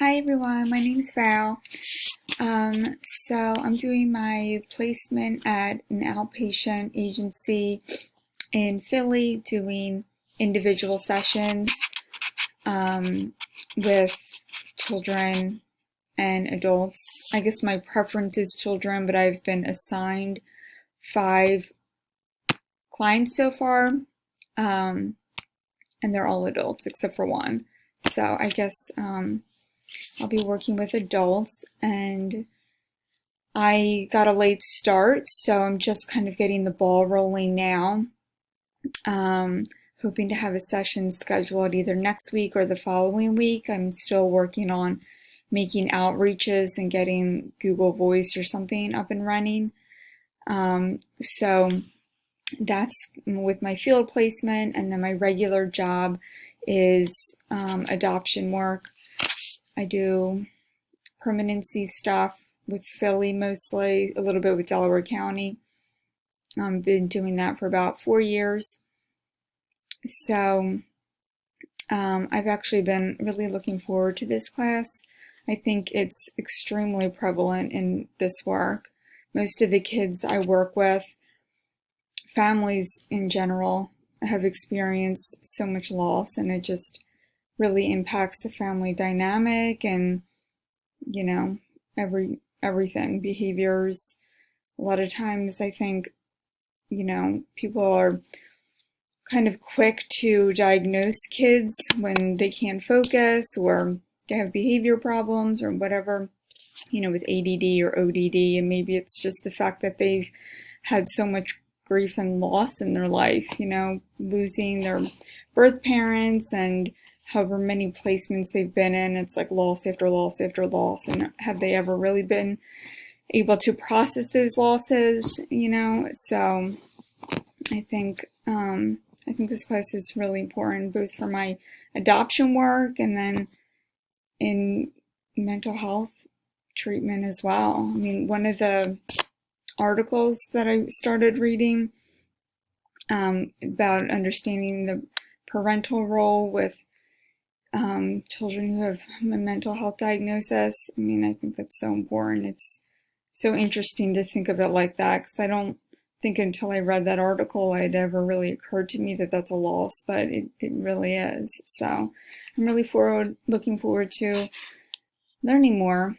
Hi everyone, my name's Val. So I'm doing my placement at an outpatient agency in Philly, doing individual sessions with children and adults. I guess my preference is children, but I've been assigned 5 clients so far, and they're all adults except for one. So I guess I'll be working with adults, and I got a late start, so I'm just kind of getting the ball rolling now. Um, Hoping to have a session scheduled either next week or the following week. I'm still working on making outreaches and getting Google Voice or something up and running. So that's with my field placement, and then my regular job is adoption work. I do permanency stuff with Philly mostly, a little bit with Delaware County. I've been doing that for about 4 years. So I've actually been really looking forward to this class. I think it's extremely prevalent in this work. Most of the kids I work with, families in general, have experienced so much loss, and it just really impacts the family dynamic and, you know, everything, behaviors. A lot of times I think, people are kind of quick to diagnose kids when they can't focus or they have behavior problems or whatever, with ADD or ODD, and maybe it's just the fact that they've had so much grief and loss in their life, losing their birth parents and however many placements they've been in. It's like loss after loss after loss, and have they ever really been able to process those losses, So I think this class is really important, both for my adoption work and then in mental health treatment as well. I mean, one of the articles that I started reading about understanding the parental role with children who have a mental health diagnosis. I mean, I think that's so important. It's so interesting to think of it like that, because I don't think until I read that article it ever really occurred to me that that's a loss, but it really is. So I'm really looking forward to learning more.